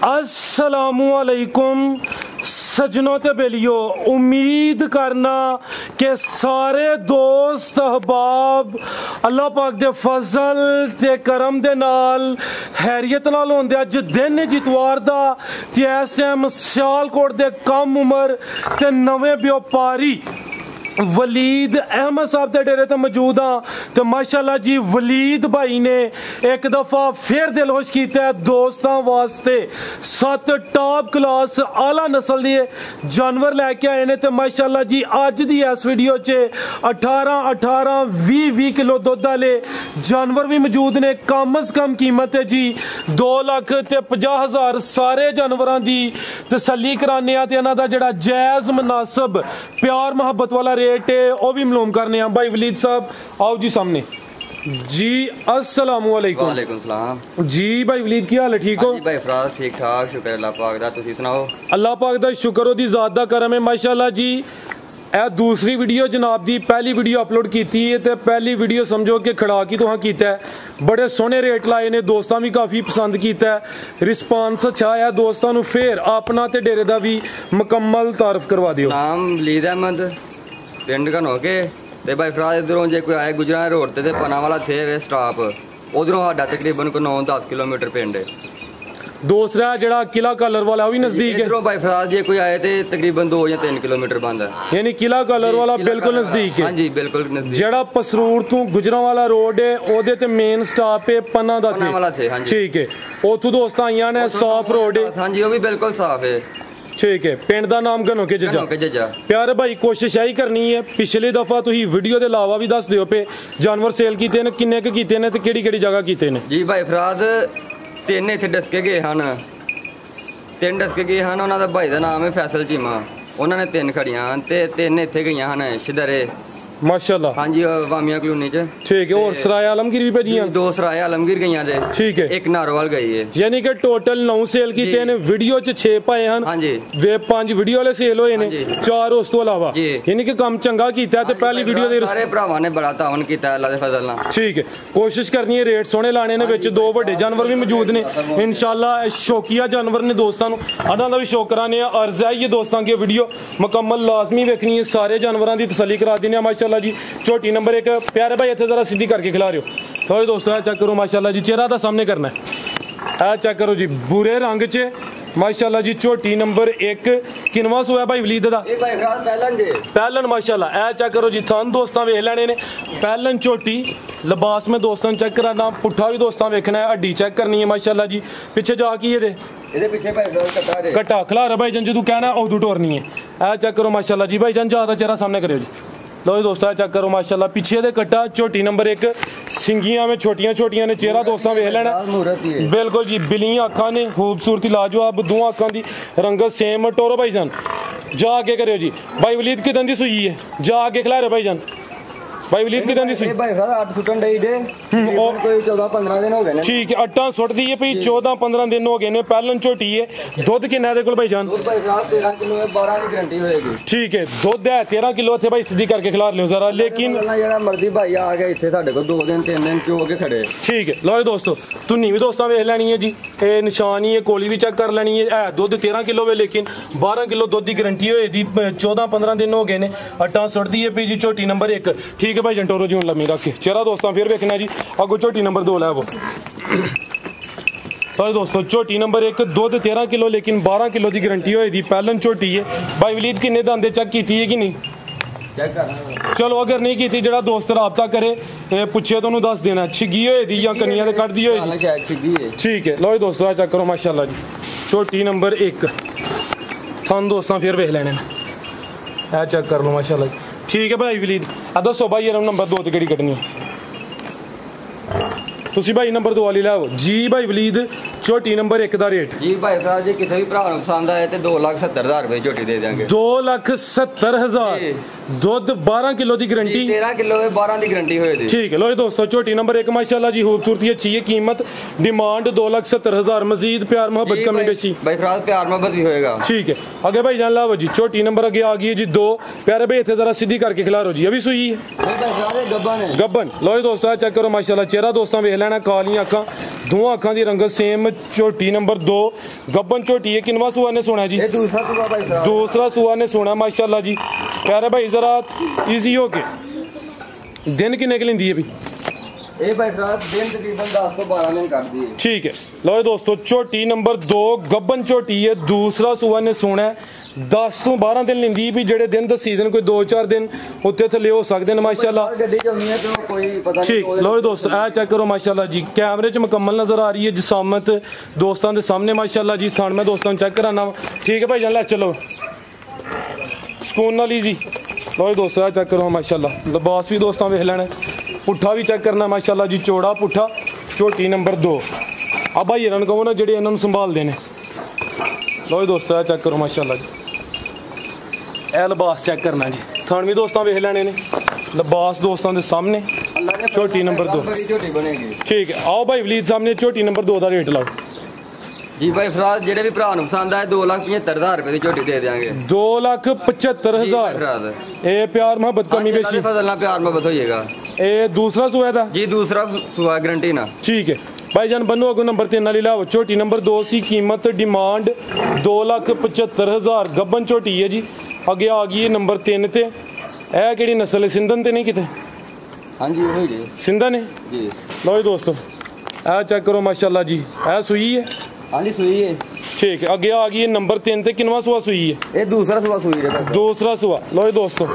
अस्सलामुअलैकुम सजनों ते बेलियो, उम्मीद करना कि सारे दोस्त अहबाब अल्लाह पाक दे फजल ते करम दे नाल हैरियत नाल होंदे। अज दिन जितवार दा ते इस टाइम सियालकोट दे कम उम्र ते नवे व्यापारी वलीद अहमद साहब के डेरे ते मौजूद हाँ। तो माशाल्लाह जी वलीद भाई ने एक दफ़ा फिर दिल खुश किया है दोस्तों वास्ते 7 टॉप क्लास आला नस्ल के जानवर लैके आए ने। तो माशाल्लाह जी अज दी इस वीडियो च 18-20 किलो दुध वाले जानवर भी मौजूद ने। कम अज कम कीमत है जी 2,50,000 सारे जानवरों की तसल्ली कराने इन्हों का जोड़ा जायज़ मुनासिब प्यार मुहब्बत वाला रेट है वह भी मालूम करने। भाई वलीद साहब आओ जी सामने जी। अस्सलामुअलैकुम। वालेकुम सलाम जी। भाई वलीद की हाल है? ठीक हो? भाई फराज ठीक ठाक, शुक्र अल्लाह पाक दा। तुसी सुनाओ? अल्लाह पाक दा शुक्र ओदी ज़ात दा करम है माशाल्लाह जी। ए दूसरी वीडियो जनाब दी, पहली वीडियो अपलोड की है तो पहली वीडियो समझो कि खड़ा की तुहां कीता है। बड़े सोहने रेट लाए ने, दोस्तों भी काफ़ी पसंद किया है, रिस्पांस अच्छा आया दोस्तों नूं। फिर अपना ते डेरे दा भी मुकम्मल तारफ करवा दियो। नाम वलीद अहमद, पिंड घनोके ते भाई फराज इधरों जे कोई आए गुजरा रोड ते पना वाला थे स्टाप उधरों साडा तकरीबन को 9-10 किलोमीटर पिंड है। दूसरा जड़ा किला कलर वाला वो भी नजदीक है। इधरों भाई फराज जे कोई आए ते तकरीबन 2 या 3 किलोमीटर बंद है, यानी किला कलर वाला बिल्कुल नजदीक है। हाँ जी बिल्कुल नजदीक। जड़ा पसरूर तो गुजरा वाला रोड है ओदे ते मेन स्टॉप है पन्ना दा थे। हाँ जी ठीक है। ओथू दोस्त आईया ने, साफ रोड है। हाँ जी वो भी बिल्कुल साफ है। ठीक है। पिंड का नाम घनोके जजा। प्यारे भाई कोशिश यही करनी है, पिछली दफा तुम वीडियो के अलावा भी दस दियो पे जानवर सेल किए ने, किन्ने के कीते ने ते केड़ी-केड़ी जगह कीते ने? जी भाई फराज 3 इत्थे डसके गए हैं, 3 डसके गए हैं। उन्होंने भाई का नाम है फैसल चीमा, उन्होंने 3 खड़ियां ते 3 इत्थे गई हैं शिदरे माशाल्लाह। हाँ जी वामिया कलोनी च। ठीक है। और सराय आलमगीर भी भेजी हैं? 2 सराय आलमगीर गई हैं। ठीक है। एक नारोवाल गई है। यानी कि टोटल 9 सेल कीते ने, वीडियो च 6 पाए हैं। हाँ जी। वे 5 वीडियो वाले सेल होए ने, 4 उस तो अलावा। यानी कि काम चंगा कीता ते पहली वीडियो दे सारे भरावां ने बड़ा तावन कीता अल्लाह दे फजल नाल। ठीक है। कोशिश करनी है रेट सोहने लाने ने, विच 2 बड़े जानवर भी मौजूद ने इंशाल्लाह। शौकिया जानवर ने दोस्तों अदा दा भी शौक कराने अर्ज है ये दोस्तों की वीडियो मुकम्मल लाजमी वेखनी है, सारे जानवरों की तसल्ली करा देने माशाल्लाह जी। छोटी नंबर 1 प्यारे भाई इतने जरा सीधी करके खिला रहे हो थोड़े दोस्तों, चेक करो माशाल्लाह जी, चेहरा तो सामने करना है। चेक करो जी बुरे रंग च माशाल्लाह जी। छोटी नंबर 1 किनवा सो है भाई वलीद दा? पहलन माशाल्लाह। ए चेक करो जी, थन दोस्तों वेख लेने ने, पहलन छोटी लिबास में दोस्तों चेक कराना, पुट्ठा भी दोस्तों वेखना है, हड्डी चेक करनी है माशाल्लाह जी। पिछे जा की ये कट्टा खिला भाई जान जो कहना उदू टोरनी है। ए चेक करो माशाल्लाह जी, भाई जान ज्यादा चेहरा सामने करो जी। लो दोस्तों चेक करो माशाल्लाह, पीछे दे कट्टा छोटी नंबर 1, सिंगियां में छोटियां छोटियां ने, चेहरा दोस्तों वेख लेना बिल्कुल जी। बिलियां अखां ने, खूबसूरती लाजवाब, 2 अखां दी रंगत सेम। टोरो भाई जान जा आगे करो जी। भाई वलीद कितन दी सुई है? जा आगे खिला रहे भाई जान। भाई वलीद कितन दी सुई? भाई 8 सुटन डई दे कोई 14-15 दिन हो गए ने। ठीक है। 8 सुट दी है भाई, 14-15 दिन हो गए ने। पहलन छोटी है। दुध कितना दे कोल भाई जान? दूध भाई 13 किलो है, 12 की गारंटी होएगी। ठीक है। दुध है 13 किलो थे भाई, सीधी करके खिला लियो जरा। लेकिन जेड़ा मर्जी भाई आ गया इत्थे साडे को 2 दिन 3 दिन क्यों के खड़े। ठीक है। लो दोस्तों तुन्नी भी दोस्तों वेख लेनी है जी, ये निशानी है, कोली भी चेक कर लेनी है। दुध 13 किलो है लेकिन 12 किलो दुध की गारंटी होए दी, 14-15 दिन हो गए ने। 8 सुट दी है पी जी छोटी नंबर 1। ठीक है भाई जंटोरो जी हूँ लम्मी रख के चेहरा दोस्तों फिर वेखना जी। अगो छोटी नंबर 2 लै वो तो दोस्तों छोटी नंबर 1 दुध 13 किलो लेकिन 12 किलो की गारंटी होई दी, पहलन छोटी है। भाई वलीद किन्ने दांदे चेक की है कि नहीं? चलो अगर नहीं की जरा दोस्त रबता करे पूछे तो दस देना, छिगी होई दी या कनिया ते कट दी होई दी। ठीक है। लो दोस्तों चेक करो माशाल्लाह जी, छोटी नंबर 1 थन दोस्तों फिर वेख लेने चेक कर लो माशाल्लाह जी। ठीक है भाई वलीद दसो भाई ये नंबर 2 ते केड़ी कटनी तुसी भाई नंबर 2 वाली लाओ जी। भाई वलीद छोटी नंबर 1 दा रेट? जी भाई साहब जी किसी भी भरा पसंद आए तो 2,70,000 रुपए छोटी दे देंगे। 2,70,000 दुध 12 किलो की गारंटी? 13 किलो है, 12 की गारंटी होए दी। ठीक है। लो दोस्तों छोटी नंबर 1 माशाल्लाह जी, खूबसूरती अच्छी है, कीमत डिमांड 2,70,000, मजीद प्यार मोहब्बत कमी बेशी भाई फराज प्यार मोहब्बत भी होएगा। ठीक है। आगे भाई जान लाओ जी, छोटी नंबर आगे आ गई है जी 2। प्यारे भाई इतने जरा सीधी करके खिला रो जी, अभी सुई है गब्बन। लो दोस्तों चेक करो माशाल्लाह, चेहरा दोस्तों वेख लेना, कालियां अखां दोवां अखां दी रंगत सेम, झोटी नंबर 2 गब्बन झोटी है। किनवा सूआ ने सोना जी? ये दूसरा सुबह भाई साहब, दूसरा सूआ ने सोना माशाल्लाह जी। प्यारे भाई जरा इजी हो के दिन किन्ने के लेंदी है भी? ये भाई साहब दिन तकरीबन 10 ਤੋਂ 12 दिन कर दिए। ठीक है लो दोस्तों, झोटी नंबर 2 गब्बन झोटी है, दूसरा सूआ ने सोना है। 10 ਤੋਂ 12 दिन लेंदी भी, जेडे दिन दसी दिन कोई 2-4 दिन उत्ते थले हो सकते हैं माशाल्लाह। गड्डी च होनी है तो कोई पता नहीं। ठीक लो दोस्तों ए चेक करो माशाल्लाह जी, कैमरे च मुकम्मल नजर आ रही है जिसामत दोस्तों के सामने माशाल्लाह जी। स्थान मैं दोस्तों चेक कराना, ठीक है भाई जान, ले चलो सुकून नाल इजी। लो दोस्तों ए चेक करो माशाल्लाह, लिबास भी दोस्तों वेख लेना, पुट्ठा भी चेक करना माशाल्लाह जी, चौड़ा पुट्ठा। झोटी नंबर 2 आ भाई इन्होंने कहो ना जेडे इन्होंने संभालते हैं। लो दोस्तों ए चेक करो माशाल्लाह जी, ए लिबास चेक करना जी, थान भी दोस्तों वेख लेने ने, लिबास दोस्तों के सामने। झोटी नंबर 2 झोटी बनेगी। ठीक है आओ भाई वलीद सामने झोटी नंबर 2 का रेट लाओ जी भाई फिराद, जेडे भी भरा पसंद आए 2,75,000 रुपए की झोटी दे देंगे। 2,75,000 ये प्यार मोहब्बत कमी बेशी फजलना प्यार मोहब्बत होइएगा। ये दूसरा सुआ था जी, दूसरा सुआ गारंटी ना। ठीक है भाई जान बनो अगो नंबर 3 वाली लाओ। झोटी नंबर 2 सी कीमत डिमांड 2,75,000 गब्बन झोटी है जी। अगे आ गई है नंबर 3 ते। ए केड़ी नस्ल है? सिंधन ते नहीं किते? हाँ जी वही जी, सिंधन है जी। लो जी दोस्तों ए चेक करो माशाल्लाह जी, ए सुई है। हाँ जी सुई है। ठीक है अगे आ गई है नंबर 3 ते। किनवा सुआ सुई है? ये दूसरा सुआ सुई है। दूसरा सुआ। लो जी दोस्तों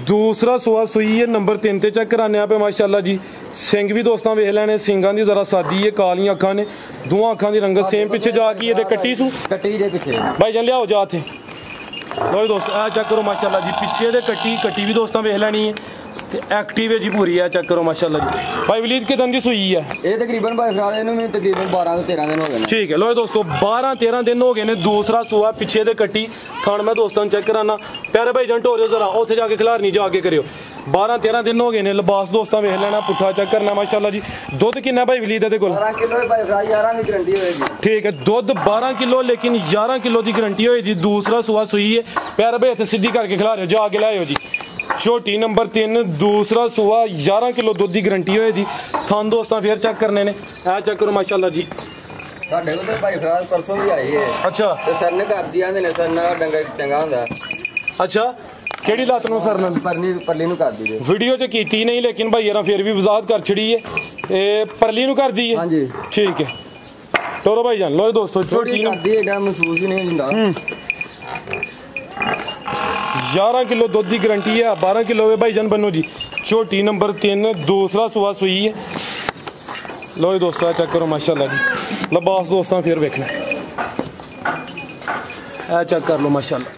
दूसरा सुआ सुई है, नंबर 3 ते चेक कराने पे माशाल्लाह जी। सिंग भी दोस्तों वेख लेने, सिंगां दी जरा सादी है, कालियां अखां ने, दोवां अखां दी रंगत सेम। पिछे जाके ये कट्टी सू कट्टी जे पीछे भाई जान लियाओ जा थे। लो जी दोस्तों ए चेक करो माशाल्लाह जी, पिछे दे कट्टी भी दोस्तों वेख लेनी है ते एक्टिव है जी पूरी है। चेक करो माशाल्लाह जी। भाई वलीद के दंदी सुई है? ये तकरीबन भाई फिराद इन्होंने तकरीबन 12 ਤੋਂ 13 दिन हो गए। ठीक है लो दोस्तों 12-13 दिन हो गए ने। दूसरा सुआ पिछे दे कट्टी, खान मैं दोस्तों चेक कराना। प्यारे भाई जान टोरियो जरा उत्थे जाके खिलार नहीं जाके करियो। 12-13 दिन हो गए ने। लिबास दोस्तों वेख लेना, पुट्ठा चेक करना माशाल्लाह जी। दुध कितना भाई वलीद दे कोल? 12 किलो भाई फिराद 11 की गारंटी होएगी। ठीक है दुध 12 किलो लेकिन 11 किलो की गारंटी होई जी। दूसरा सुआ सुई है। प्यारे भाई इत्थे सीधी करके खिला रहे हो, जाके लाओ जी। झोटी नंबर 3 दूसरा सुआ 11 किलो दुध की गारंटी होई जी। थान दोस्तों फिर चेक करने ने, ए चेक करो माशाल्लाह जी। ਸਾਡੇ ਕੋਲ ਤਾਂ ਭਾਈ ਫਿਰਾਦ ਪਰਸੋਂ ਵੀ ਆਈ ਹੈ। अच्छा ਤੇ ਸਰ ਨੇ ਕਰ ਦਿਆ ਨੇ, ਸਰ ਨਾਲ ਡੰਗਾ ਚੰਗਾ ਹੁੰਦਾ। अच्छा केड़ी लात नु सर ने परली ਨੂੰ ਕਰ ਦੀ वीडियो च कीती नहीं, लेकिन भाई यार फिर भी वजाहत कर छड़ी है। ए परली नु कर दी है। हाँ जी ठीक है टोरो भाई जान। लो दोस्तों झोटी नु ਕਰ ਦੀ ਇਹਦਾ ਮਹਿਸੂਸ ਹੀ ਨਹੀਂ ਹੁੰਦਾ। 11 किलो दुध की गारंटी है। 12 किलो है भाई जान बनो जी। झोटी नंबर 3 दूसरा सुआ सुई है। लो जी दोस्तों चेक करो माशाल्लाह जी। लिबास दोस्तों फिर वेखना ए चेक कर लो माशाल्लाह।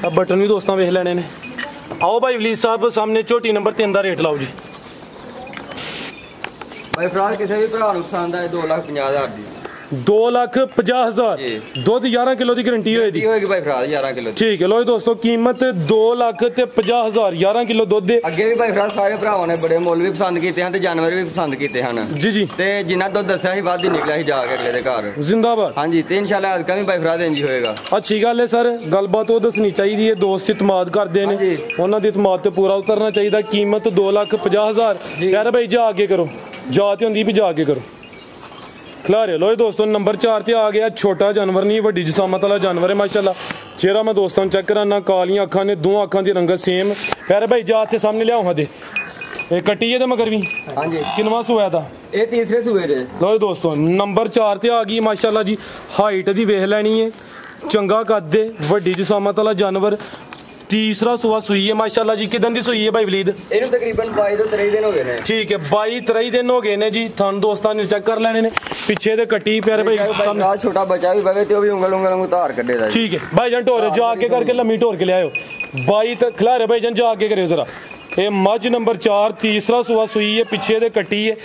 अब बटन भी दोस्तों वेख लेने ने। आओ भाई वलीद साहब सामने झोटी नंबर 3 का रेट लाओ जी। भाई फिराद ਕਿਸੇ ਵੀ ਭਰਾ ਨੂੰ ਪਸੰਦ ਆਏ 2,50,000 ਦੀ। 2,50,000 दुध 11 किलो की गारंटी होएगी। होएगी भाई फिराद 11 किलो। ठीक है लो जी दोस्तों कीमत 2,50,000 11 किलो दुध। ਅੱਗੇ ਵੀ ਭਾਈ ਫਿਰਾਦ ਸਾਰੇ ਭਰਾਵਾਂ ਨੇ ਬੜੇ ਮੁੱਲ ਵੀ ਪਸੰਦ ਕੀਤੇ ਹਨ ਤੇ ਜਾਨਵਰ ਵੀ ਪਸੰਦ ਕੀਤੇ ਹਨ। जी जी ਤੇ ਜਿੰਨਾ ਦੁੱਧ ਦੱਸਿਆ ਸੀ ਵੱਧ ਹੀ ਨਿਕਲਿਆ ਸੀ ਜਾ ਕੇ ਅਗਲੇ ਦੇ ਘਰ। जिंदाबाद। ਹਾਂਜੀ ਤੇ ਇਨਸ਼ਾਅੱਲਾ ਅੱਜ ਵੀ ਭਾਈ ਫਿਰਾਦ ਇੰਜ ਹੀ ਹੋਏਗਾ। अच्छी गल है सर, गलबात वो दसनी चाहिए है। दोस्त इतमाद करते हैं, जी। उन्होंने इतमाद ते पूरा उतरना चाहिए। कीमत 2,50,000। यार भाई जा आगे करो, जाते होंगी भी जा आगे करो खिलारे। लो दोस्तों नंबर 4 ते आ गया छोटा जानवर नहीं, वड्डी जसामत वाला जानवर है माशाल्लाह। चेहरा मैं दोस्तों चेक कराना, कालियां अखां ने, दोवां अखां दी रंगत सेम। प्यारे भाई जा ते सामने लियाओ हाँ दे ये कट्टी है मगर भी। हाँ जी किनवा सुआ था? ये तीसरे सूए जे। लो दोस्तों नंबर 4 ते आ गई माशाल्लाह जी। हाइट दी वेख लैनी है, चंगा कद दे, वड्डी जसामत वाला जानवर। तीसरा सुआ सुई है माशाल्लाह जी। किदन दी सुई है भाई वलीद? ਇਹਨੂੰ ਤਕਰੀਬਨ 22 ਤੋਂ 23 ਦਿਨ ਹੋ ਗਏ ਨੇ। ठीक है 22-23 दिन हो गए ने जी। थान दोस्तों ने चेक कर लेने ने। पीछे दे कट्टी प्यारे भाई सामने। ਰਾਤ ਛੋਟਾ ਬੱਚਾ ਵੀ ਬਵੇ ਤੇ ਉਹ ਵੀ ਉਂਗਲ ਉਂਗਲ ਨੂੰ ਧਾਰ ਕੱਢੇਦਾ ਜੀ। ठीक है भाई जान टोर जाके करके लम्मी टोर के ले आयो। 22 तक खिला रहे भाई जान जाके करियो जरा। ये मझ नंबर 4 तीसरा सुआ सुई है, पिछे दे कट्टी है।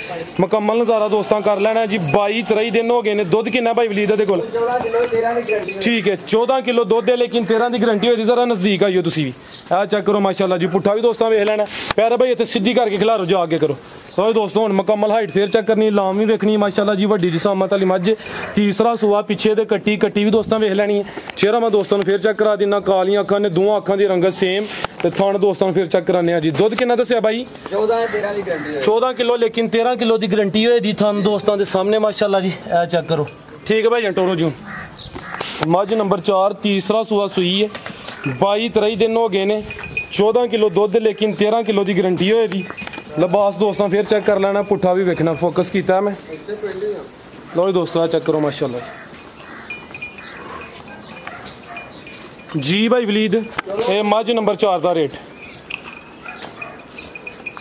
मुकम्मल नज़ारा दोस्तों कर लेना जी। 22-23 दिन हो गए ने। दुध कितना भाई वलीद दे कोल? 14 किलो 13 की गारंटी। ठीक है 14 किलो दुध है लेकिन 13 की गारंटी होती। जरा नजदीक आइयो तुसी भी आ चेक करो माशाल्लाह जी। पुट्ठा भी दोस्तों वेख लेना। प्यारे भाई इतने सीधी करके खिलारो, जा आगे करो। तो दोस्तों हुण मुकम्मल हाइट फिर चेक करनी, लाम भी वेखनी माशाल्लाह जी, वड्डी जिसामत वाली मझ। तीसरा सूआ पिछे दे कट्टी भी दोस्तों वेख लैनी है। चेहरा मैं दोस्तों फिर चेक करा दिना, कालियां अखां ने, दोवां अखां दी रंगत सेम ते थण दोस्तों फिर चेक कराने जी। दुध कितना दस्सिया भाई? 14 किलो, लेकिन 13 किलो की गारंटी होई दी थण दोस्तों के सामने माशाल्लाह जी। ए चेक करो, ठीक है भाई टोरो जी। मझ नंबर 4, तीसरा सूआ सुई है, 22-23 दिन हो गए ने, 14 किलो दुध लेकिन 13 किलो की गारंटी होई दी। लिबास दोस्तों फिर चेक कर लेना, पुट्ठा भी वेखना, फोकस किया मैं। लो दोस्तों चेक करो माशाल्लाह जी। भाई वलीद ये मझ नंबर 4 का रेट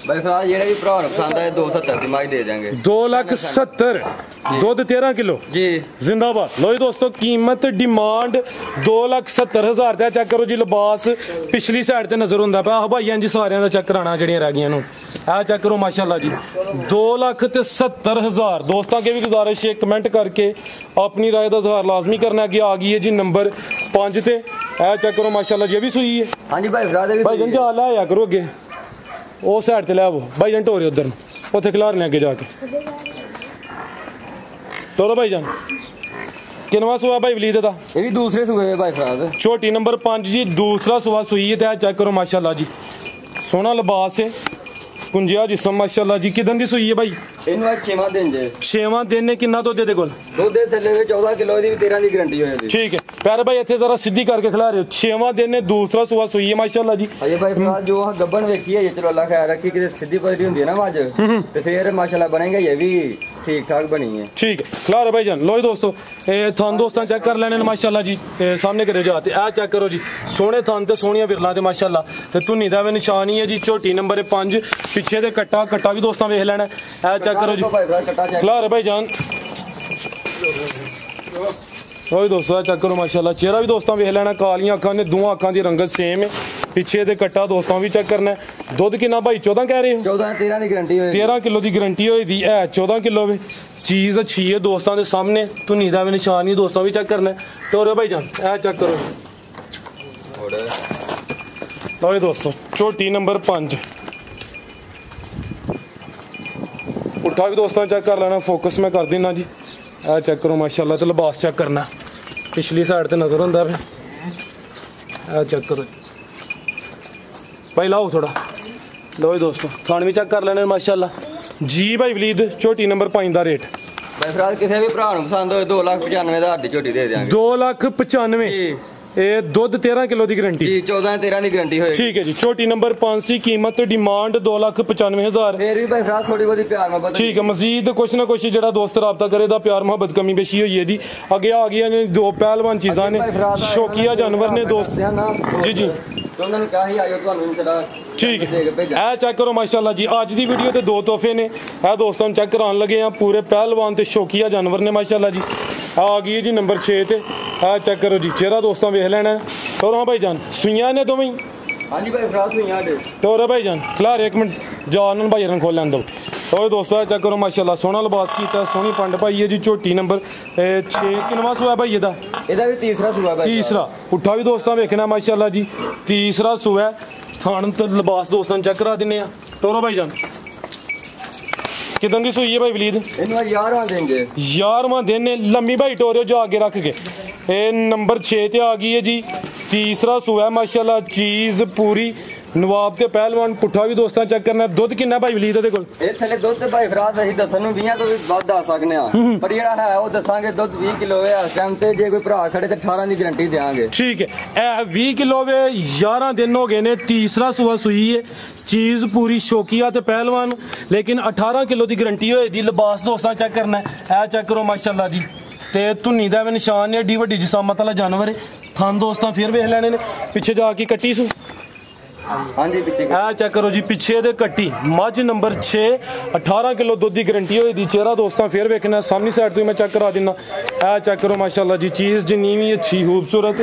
भाई फिलहाल जेड़े भी भरा पसंद आए 270 की माई दे देंगे। 2,70,000 दुध 13 किलो जी जिंदाबाद। लो जी दोस्तों कीमत डिमांड 2,70,000 का। चेक करो जी, लिबास पिछली साइड ते नजर होंदा पिया भाईयां जी, सारियां दा चेक कराना जड़ियां रह गईयां नूं। आ चेक करो माशाल्लाह जी, 2,70,000। दोस्तों के भी गुजारिश है कमेंट करके अपनी राय का इजहार लाजमी करना। आगे आ गई है जी नंबर 5 ते। आ चेक करो माशाल्लाह जी, अभी सुई है। हाँ जी भाई भाईजान जा लै आया करो अगे, वो साइड ते लै आवो भाईजान, टोरे उधर उत्थे खिलार ले अगे जाके टोरो भाईजान। किनवा सुआ भाई वलीद दा? ये भी दूसरे सूबे भाई फिलहाल छोटी नंबर 5 जी, दूसरा सुआ सुई है। चेक करो माशाल्लाह जी, सोहना लिबास है, कुंजिया जिसम माशाल्लाह जी। किदन दी सुई है भाई? इनवा 6वां दिन जे। 6वां दिन ने। कितना दुध दे कोल? दुध थल्ले 14 किलो दी 13 दी गारंटी होई। ठीक है प्यारे भाई, इत्थे जरा सीधी करके खिला रहे हो। 6वां दिन ने, दूसरा सुआ सुई है माशाल्लाह जी। अजे भाई फिलहाल जो गब्बन वेखी है, चलो अल्लाह खैर रखी, कि सीधी पदरी हुंदी है ना मझ ते फिर माशाल्लाह बनेगा, ये भी ठीक ठाक बनी है। ठीक है खिला रहे भाईजान। लो जी दोस्तों थान दोस्तों चेक कर लेने माशाल्लाह जी, सामने करे जाते। आ चेक करो जी, सोहने थान ते सोहनियां विरलां ते माशाल्लाह ते धुनी दा भी निशान ही है जी। छोटी नंबर 5, पिछे दे कट्टा भी दोस्तों वेख लेना। आ चेक करो जी, खिला रहे भाईजान। ओए दोस्तों चेक करो माशाल्लाह, चेहरा भी दोस्तों वेख लेना, कालियां अखां ने, दोवां अखां दी रंगत सेम है। पिछे दे कट्टा दोस्तों भी चेक करना है। दुध कितना भाई? 14 कह रहे हो? 14-13 की गारंटी होई। 13 किलो की गारंटी होई दी है। 14 किलो वे चीज़ अच्छी है दोस्तों के सामने, धुनी का भी निशान ही दोस्तों भी चेक करना है। तो भाई जान ए चेक करो। लो दोस्तों छोटी नंबर 5, पुट्ठा भी दोस्तों चेक कर लेना, फोकस मैं कर देना जी। ए चेक करो माशाल्लाह, तो लिबास चेक करना, पिछली साइड ते नजर होंदा है। ए चेक करो भाई, लाओ थोड़ा। लो दोस्तों थान भी चेक कर लेने माशाल्लाह जी। भाई वलीद छोटी नंबर 5 का रेट भाई फिलहाल किसी भी भरा पसंद हो 2,95,000 की झोटी दे देंगे। 2,95,000 ये दुध 13 किलो की गारंटी जी। 14-13 की गारंटी होगी। ठीक है जी। छोटी नंबर 5 की कीमत डिमांड 2,95,000। फिर भी भाई फिलहाल थोड़ी बहुत प्यार मोहब्बत। ठीक है, मजीद कुछ ना कुछ जो दोस्त रबता करे दा प्यार मोहब्बत कमी बेशी हुई है दी। अगे आ गया ने 2 पहलवान चीज़ा ने, शौकिया जानवर ने दोस्त जी जी। ठीक है ए चेक करो माशाल्लाह जी। अज की वीडियो ते 2 तोहफे ने, ए दोस्तों चेक कराने लगे हैं, पूरे पहलवान ते शौकिया जानवर ने माशाल्लाह जी। आ गई है जी नंबर 6 ते। आ चेक करो जी, चेहरा दोस्तों वेख लेना। तो हाँ भाई जान सुइयां ने दोवें? हाँ जी भाई फिलहाल सुइयां दे। तो भाई जान खिलार 1 मिनट जान भाई रन खोल लैन दो। तो दोस्तों चेक करो माशाल्लाह, सोहना लिबास कीता, सोहनी पंड पाई है जी। छोटी नंबर 6 किनवा सूआ भाई एदा? एदा भी तीसरा सूआ भाई। तीसरा पुट्ठा भी दोस्तों वेखना माशाल्लाह जी, तीसरा सूआ। थान ते लिबास दोस्तों चेक करा दिने आ। टोरो भाई जान किदन दी सुई है भाई वलीद? 11वां देंगे। 11वां दिन ने। लम्मी भाई टोरियो जो आगे रख के नंबर 6 ते आ गई है जी। तीसरा सूआ माशाल्लाह, चीज पूरी नवाब ते पहलवान। पुट्ठा भी दोस्तों चेक करना। दुध कितना भाई वलीद दे कोल? ए थले दुध ते भाई फिलहाल ਅਸੀਂ ਦੱਸਣ ਨੂੰ 20 ਤੋਂ ਵੀ ਵੱਧ ਦੱਸ ਸਕਨੇ ਆ, ਪਰ ਜਿਹੜਾ ਹੈ ਉਹ ਦੱਸਾਂਗੇ ਦੁੱਧ 20 ਕਿਲੋ ਹੈ ਇਸ ਟਾਈਮ ਤੇ। ਜੇ ਕੋਈ ਭਰਾ ਖੜੇ ਤੇ 18 ਦੀ ਗਾਰੰਟੀ ਦੇਵਾਂਗੇ। ठीक है ए 20 किलो वे 11 दिन हो गए ने। तीसरा सूआ सुई है, चीज़ पूरी शौकिया ते पहलवान, लेकिन 18 किलो की गारंटी होई दी। लिबास दोस्तों चेक करना है। ए चेक करो माशाल्लाह जी, ते धुनी दा भी निशान है, एडी वड्डी जिसामत वाला जानवर है। थान दोस्तों फिर वेख लेने ने, पिछे जाके कट्टी सू। हाँ जी पीछे ए चेक करो जी, पिछे दे कट्टी मझ नंबर 6, 18 किलो दुध की गारंटी होई दी। चेहरा दोस्तों फिर वेखना, सामने साइड तो मैं चेक करा देना। ए चेक करो माशाल्लाह जी, चीज़ जिन्नी भी अच्छी खूबसूरत।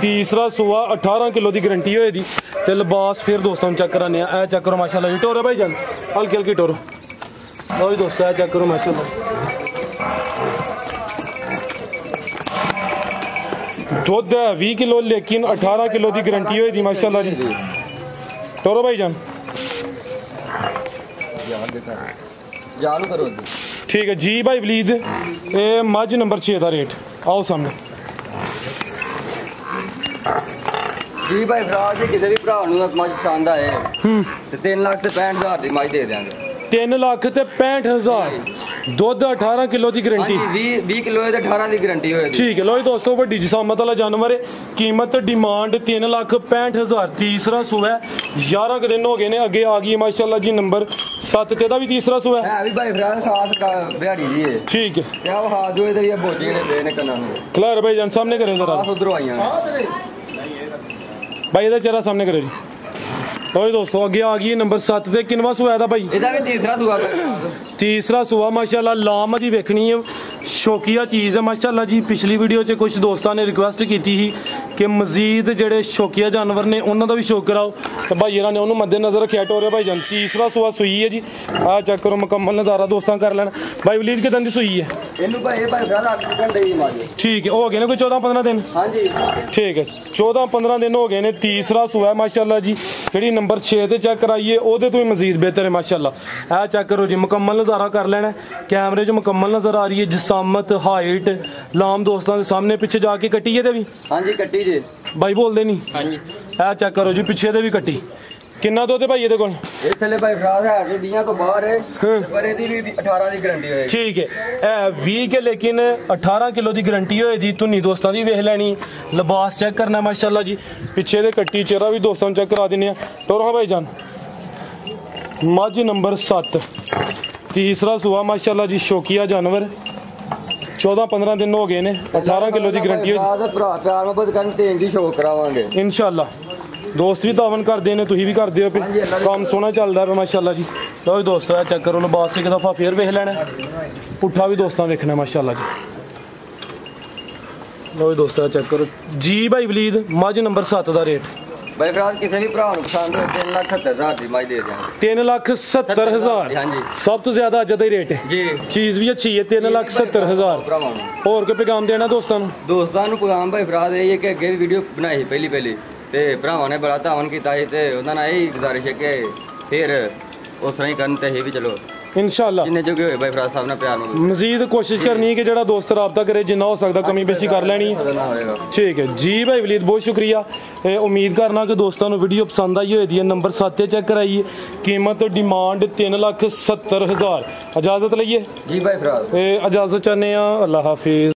तीसरा सूआ 18 किलो की गारंटी होई दी। ते लिबास फिर दोस्तों चेक कराने। ए चेक करो माशाल्लाह जी, टोरो भाई जान हल्की हल्की टोरो। लो दोस्तों ए चेक करो माशाल्लाह, दुध 20 किलो लेकिन 18 किलो की गारंटी हुई थी माशाल्लाह जी। टोरो भाई जान ਜਾਨ ਕਰੋ ठीक है जी भाई वलीद ये मझ नंबर 6 का रेट आओ सामने जी भाई फराज जी किसी भी भरा मझ पसंद आए तो 3 लाख ते 65,000 की मझ दे देंगे 3 लाख ते 65,000 दुध 18 किलो की गारंटी 20 किलो 18 की गारंटी होएगी ठीक है लो जी दोस्तों वड्डी जिसामत वाला जानवर है कीमत डिमांड 3,65,000 तीसरा सुबह 11 के दिन हो गए ने अगे आ गई माशाल्लाह जी नंबर 7 ते दा भी तीसरा सुबह है भी भाई फराज खास बिहाड़ी जी है ठीक है क्या वो हाथ जो इधर ये बोझे ने देने कना क्लियर भाई जान सामने करो जरा उधर आईया भाई इधर चेहरा सामने करो जी लो जी दोस्तों अगे आ गई नंबर 7 ते किनवा सुबह दा भाई ਇਹਦਾ ਵੀ तीसरा सुबह माशाल्लाह लाम दी वेखनी है शौकिया चीज़ है माशाल्लाह जी पिछली वीडियो च कुछ दोस्तों ने रिक्वेस्ट की थी कि मजीद जेडे शौकिया जानवर ने उन्हों का भी शौक कराओ तो भाई ने उन्होंने मद्देनजर रखा टोरे भाई जान तीसरा सुबह सुई है जी आ चेक करो मुकम्मल नज़ारा दोस्तों कर लेना भाई वलीद के दिन की सुई है ठीक है हो गए ने कोई 14-15 दिन ठीक है 14-15 दिन हो गए ने तीसरा सुबह माशाल्लाह जी जी नंबर 6 ते चेक कराइए ओदे तो ही मजीद बेहतर है माशाल्लाह आ चेक करो जी मुकम्मल नज़ारा कर लेना कैमरे च मुकम्मल नज़र आ रही है जिसामत हाइट लाम दोस्तों के सामने पीछे जाके कट्टी है भी हाँ जी कट्टी जी भाई बोलते नहीं हाँ जी आ चेक करो जी पीछे दे भी कट्टी किन्ना दुध भाई ये कोल ਇਹ ਥੱਲੇ ਭਾਈ ਫਰਾਜ਼ ਹੈ ਕਿ 20 ਤੋਂ ਬਾਹਰ ਹੈ ਪਰ ਇਹਦੀ ਵੀ 18 ਦੀ ਗਾਰੰਟੀ ਹੋਏਗੀ ठीक है ए 20 के लेकिन 18 किलो की गारंटी होए दी तुनी दोस्तों दी वेख लेनी लिबास चेक करना माशाल्लाह जी पीछे दे कट्टी चेहरा भी दोस्तों चेक करा देने टोरो हाँ भाई जान मझ नंबर 7 तीसरा सुबह माशाल्लाह जी शौकिया जानवर 14-15 दिन हो गए ने 18 किलो की गारंटी प्यार मोहब्बत करन तेन दी शौक करावांगे इंशाल्लाह दोस्त भी तावन करते हैं तुम भी करते हो काम सोहना चलता है माशाल्लाह जी लो जी दोस्तों चेक करो लिबास एक दफ़ा फिर वेख लेना पुट्ठा भी दोस्तों देखना माशाल्लाह जी लो जी दोस्तों चेक करो जी भाई वलीद मझ नंबर 7 का रेट भाई फराज किसी भी भरा पसंद हो 3,70,000 की मझ दे देंगे 3,70,000 हाँ जी सब तो ज्यादा अज का रेट है जी चीज़ भी अच्छी है 3,70,000 और कोई पैगाम देना दोस्तों पैगाम भाई फराज ये कि अगे वीडियो बनाई पहली ਤੇ ਭਰਾਵਾਂ ਨੇ ਬੜਾ ਧਾਵਨ ਕੀਤਾ ਸੀ ਤੇ ਉਹਨਾਂ ਨਾਲ ਇਹ ਗੁਜ਼ਾਰਿਸ਼ ਹੈ ਕਿ ਫਿਰ ਉਸ ਤਰ੍ਹਾਂ ਹੀ ਕਰਨ ਤੇ ਇਹ ਵੀ ਚਲੋ इंशाल्लाह जिन्ने जोगे होए भाई फराज साहब ने प्यार में मजीद कोशिश करनी है कि जड़ा दोस्त रब्ता करे जिन्ना हो सकता कमी बेशी कर लेनी ठीक है जी भाई वलीद बहुत शुक्रिया उम्मीद करना कि दोस्तों को वीडियो पसंद आई होगी नंबर 7 चेक कराइए कीमत डिमांड 3,70,000 इजाजत लईए जी भाई फराज इजाजत चाहते हैं अल्लाह हाफिज।